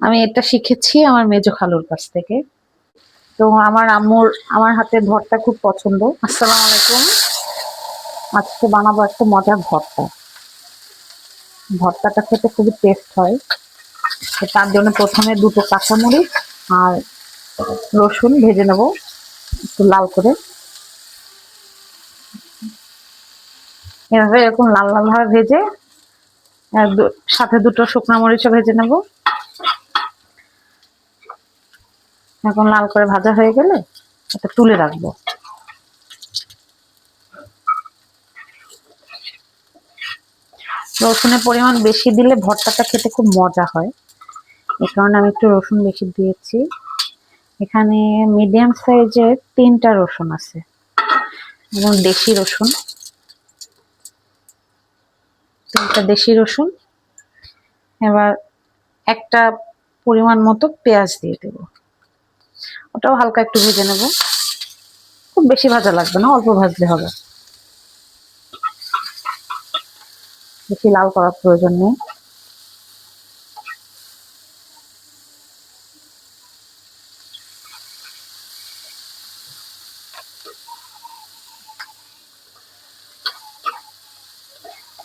আমি এটা শিখেছি আমার মেজো খালুর কাছ থেকে। তো আমার আম্মুর আমার হাতের ভর্তা খুব পছন্দ। আসসালামু আলাইকুম। আজকে বানাবো একটা মজার ভর্তা। ভর্তাটা খেতে খুবই টেস্ট হয়। তো তার জন্য প্রথমে দুটো কাঁচামরিচ আর রসুন ভেজে নেব একটু লাল করে। এভাবে এরকম লাল লাল ভাবে ভেজে সাথে দুটো শুকনো মরিচও ভেজে নেব। এখন লাল করে ভাজা হয়ে গেলে এটা তুলে রাখবো। রসুনের পরিমাণ বেশি দিলে ভর্তাটা খেতে খুব মজা হয়, এই কারণে আমি একটু রসুন বেশি দিয়েছি। এখানে মিডিয়াম সাইজের 3টা রসুন আছে এবং দেশি রসুন, 3টা দেশি রসুন। এবার একটা পরিমাণ মতো পেঁয়াজ দিয়ে দেব, ওটাও হালকা একটু ভেজে নেব। খুব বেশি ভাজা লাগবে না, অল্প ভাজলে হবে, বেশি লাল করার প্রয়োজন নেই।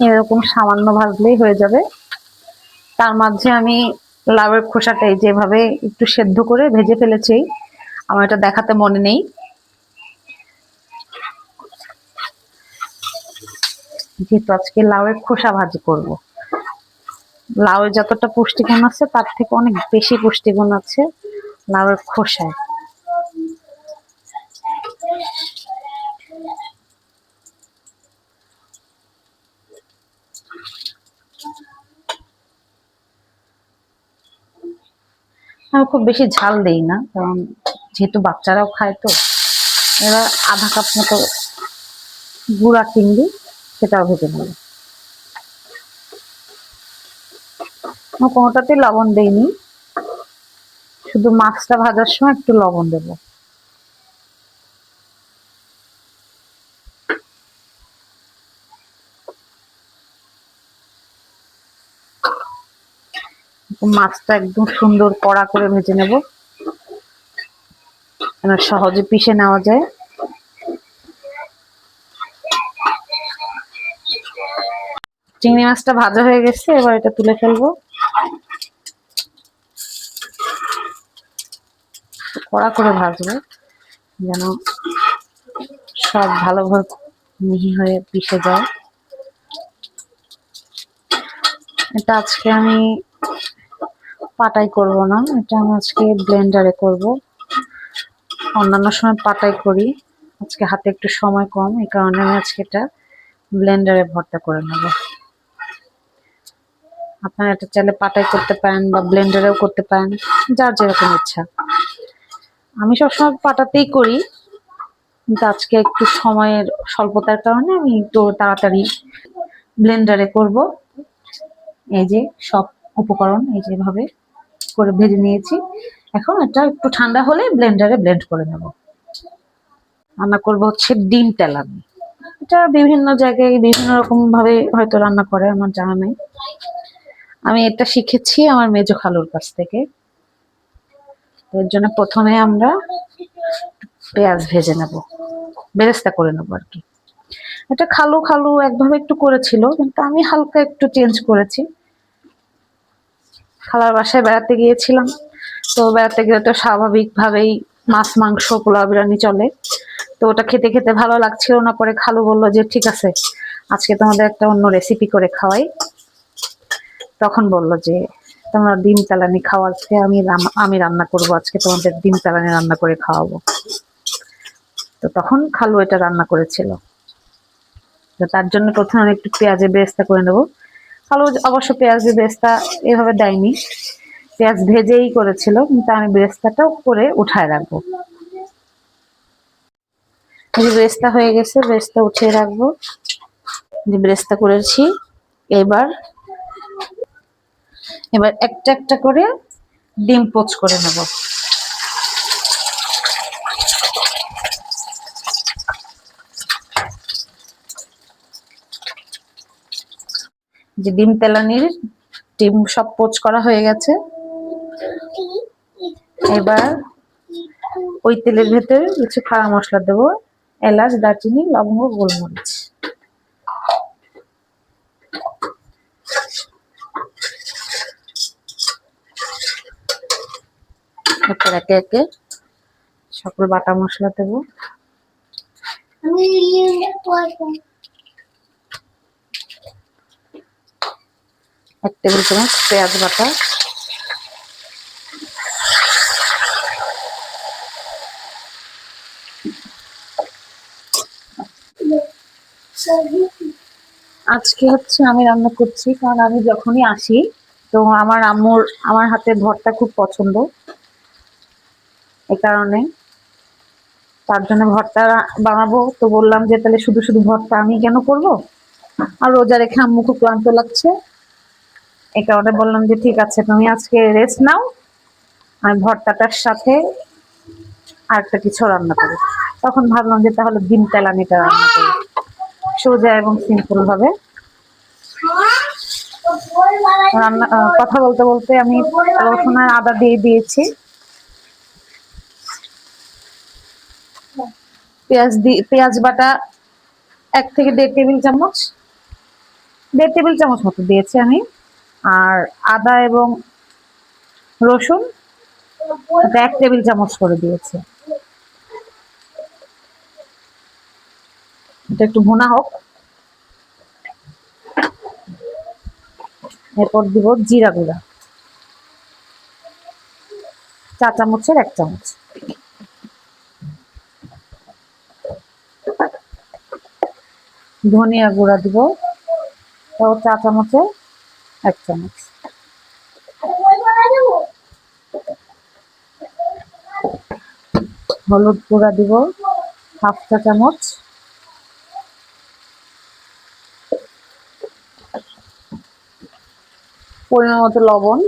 এরকম সামান্য ভাজলেই হয়ে যাবে। তার মাঝে আমি লাউয়ের খোসাটা যেভাবে একটু সেদ্ধ করে ভেজে ফেলেছি, আমার এটা দেখাতে মনে নেই। যেহেতু আজকে লাউয়ের খোসা ভাজি করব, লাউয়ে যতটা পুষ্টিগুণ আছে তার থেকে অনেক বেশি পুষ্টিগুণ আছে লাউয়ের খোসায়। আমি খুব বেশি ঝাল দেই না, কারণ যেহেতু বাচ্চারাও খায়। তো এবার আধা কাপ মতো গুঁড়া চিংড়ি, সেটাও ভেজে নেব। কোনোটাতে লবণ দেইনি, শুধু মাছটা ভাজার সময় একটু লবণ দেব। মাছটা একদম সুন্দর কড়া করে ভেজে নেব, যেন সহজে পিষে নেওয়া যায়। চিংড়ি মাছটা ভাজা হয়ে গেছে, এবার এটা তুলে ফেলবো। কড়া করে ভাজবো যেন সব ভালোভাবে মিহি হয়ে পিষে যায়। এটা আজকে আমি পাটাই করব না, এটা আমি আজকে ব্লেন্ডারে করব। অন্যান্য সময় পাটাই করি, আজকে হাতে একটু সময় কম, এই কারণে আমি আজকে এটা ব্লেন্ডারে ভর্তা করে নেব। আপনারা এটা চাইলে পাটাই করতে পারেন বা ব্লেন্ডারেও করতে পারেন, যার যেরকম ইচ্ছা। আমি সবসময় পাটাতেই করি, কিন্তু আজকে একটু সময়ের স্বল্পতার কারণে আমি একটু তাড়াতাড়ি ব্লেন্ডারে করব। এই যে সব উপকরণ এই যেভাবে করে ভেজে নিয়েছি, এখন এটা একটু ঠান্ডা হলে ব্লেন্ডারে ব্লেন্ড করে নেব। রান্না করব হচ্ছে ডিম তেলানি। এটা বিভিন্ন জায়গায় বিভিন্ন রকম ভাবে হয়তো রান্না করে, আমার জানা নেই। আমি এটা শিখেছি আমার মেজো খালুর কাছ থেকে। এর জন্য প্রথমে আমরা পেঁয়াজ ভেজে নেব, বেরেস্তা করে নেবো আর কি। এটা খালু খালু একভাবে একটু করেছিল, কিন্তু আমি হালকা একটু চেঞ্জ করেছি। খালার বাসায় বেড়াতে গিয়েছিলাম, তো বেড়াতে গেলে তো স্বাভাবিকভাবেই মাছ মাংস পোলাও বিরিয়ানি চলে। তো ওটা খেতে খেতে ভালো লাগছিল না, পরে খালু বললো যে ঠিক আছে আজকে তোমাদের একটা অন্য রেসিপি করে খাওয়াই। তখন বললো যে তোমরা ডিম তেলানি খাওয়া, আজকে আমি রান্না করবো, আজকে তোমাদের ডিম তেলানি রান্না করে খাওয়াবো। তো তখন খালু এটা রান্না করেছিল। তো তার জন্য প্রথমে আমি একটু পেঁয়াজের বেরেস্তা করে নেবো। খালু অবশ্য পেঁয়াজের বেরেস্তা এভাবে দেয়নি, পেঁয়াজ ভেজেই করেছিল, কিন্তু আমি বেরেস্তাটাও করে উঠায় রাখবো। যে বেরেস্তা হয়ে গেছে, বেরেস্তা উঠিয়ে রাখবো। যে বেরেস্তা করেছি, এবার এবার একটা একটা করে ডিম পোচ করে নেব। যে ডিম তেলানির ডিম সব পোচ করা হয়ে গেছে, এবার ওই তেলের ভেতরে কিছু খাড়া মশলা দেবো, এলাচ, দারচিনি, লবঙ্গ, গোলমরিচ। এরপর একে একে সকল বাটা মশলা দেবো। এক টেবিল চামচ পেঁয়াজ বাটা, আজকে হচ্ছে আমি রান্না করছি কারণ আমি যখনই আসি তো আমার আম্মুর আমার হাতের ভর্তা খুব পছন্দ, এই কারণে তার জন্য ভর্তা বানাবো। তো বললাম যে তাহলে শুধু শুধু ভর্তা আমি কেন করব, আর রোজা রেখে আম্মু খুব ক্লান্ত লাগছে, এই কারণে বললাম যে ঠিক আছে তুমি আজকে রেস্ট নাও, আমি ভর্তাটার সাথে আর একটা কিছু রান্না করি। তখন ভাবলাম যে তাহলে ডিম তেলানিটা রান্না করি, সোজা এবং সিম্পল ভাবে রান্না। কথা বলতে বলতে আমি রসুন আর আদা দিয়ে দিয়েছি, পেঁয়াজ বাটা 1 থেকে 1.5 টেবিল চামচ, 1.5 টেবিল চামচ মতো দিয়েছি আমি। আর আদা এবং রসুন 1 টেবিল চামচ করে দিয়েছি। এটা একটু ভুনা হোক। এরপর দিব জিরা গুঁড়া 4 চামচের 1 চামচ, ধনিয়া গুঁড়া দিব তাও 4 চামচের 1 চামচ, হলুদ গুঁড়া দিব 1/2 চা চামচ, পরিমাণ মতো লবণ,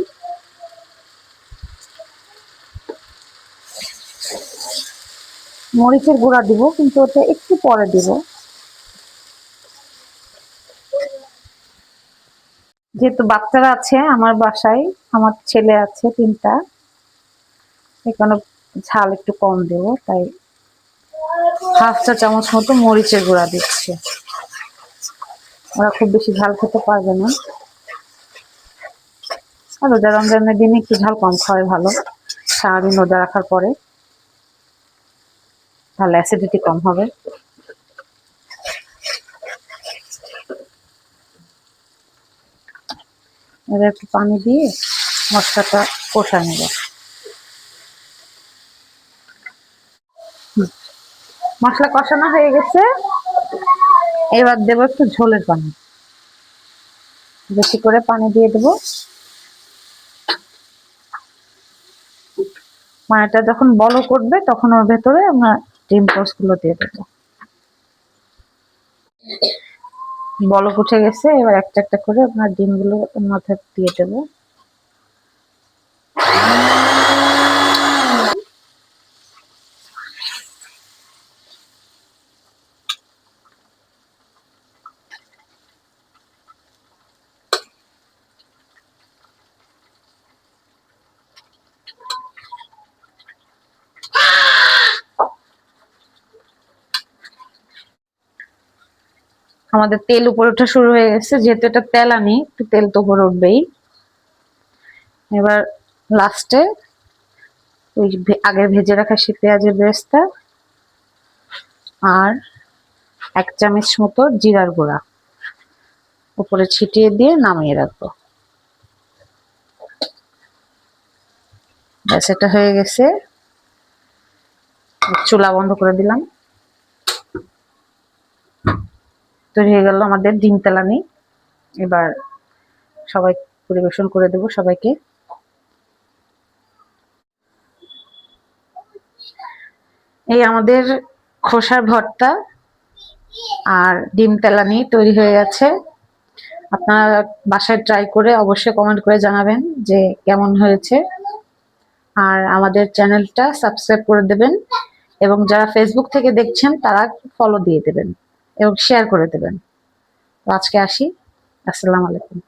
মরিচের গুঁড়া দিব কিন্তু ওটা একটু পরে দিব, যেহেতু বাচ্চারা আছে আমার বাসায়, আমার ছেলে আছে 3টা, এখানে ঝাল একটু কম দেব, তাই 1/2 চা চামচ মতো মরিচের গুঁড়া দিচ্ছি। ওরা খুব বেশি ঝাল খেতে পারবে না, আর রোজা রমজানের দিনে একটু ঝাল কম খাওয়াই ভালো, সারাদিন রোজা রাখার পরে তাহলে অ্যাসিডিটি কম হবে। এবার একটু পানি দিয়ে মশলাটা কষা নেব। মশলা কষানো হয়ে গেছে, এবার দেবো একটু ঝোলের পানি, বেশি করে পানি দিয়ে দেবো। পানিটা যখন বলক করবে তখন ওর ভেতরে আমরা ডিম পোস্ট গুলো দিয়ে দেবো। বলক উঠে গেছে, এবার একটা একটা করে আপনার ডিমগুলো মাথায় দিয়ে দেবো। আমাদের তেল উপরে ওঠা শুরু হয়ে গেছে, যেহেতু এটা তেলানি একটু তেল তো উপরে উঠবেই। এবার লাস্টে ওই আগে ভেজে রাখা সেই পেঁয়াজের বেরেস্তা আর 1 চামচ মতো জিরার গুঁড়া উপরে ছিটিয়ে দিয়ে নামিয়ে রাখবো। ব্যাস, এটা হয়ে গেছে, চুলা বন্ধ করে দিলাম। তৈরি হয়ে গেল আমাদের ডিম তেলানি। এবার সবাই পরিবেশন করে দেবো সবাইকে। এই আমাদের খোসার ভর্তা আর ডিম তেলানি তৈরি হয়ে গেছে। আপনারা বাসায় ট্রাই করে অবশ্যই কমেন্ট করে জানাবেন যে কেমন হয়েছে, আর আমাদের চ্যানেলটা সাবস্ক্রাইব করে দেবেন, এবং যারা ফেসবুক থেকে দেখছেন তারা ফলো দিয়ে দেবেন এবং শেয়ার করে দেবেন। তো আজকে আসি, আসসালামু আলাইকুম।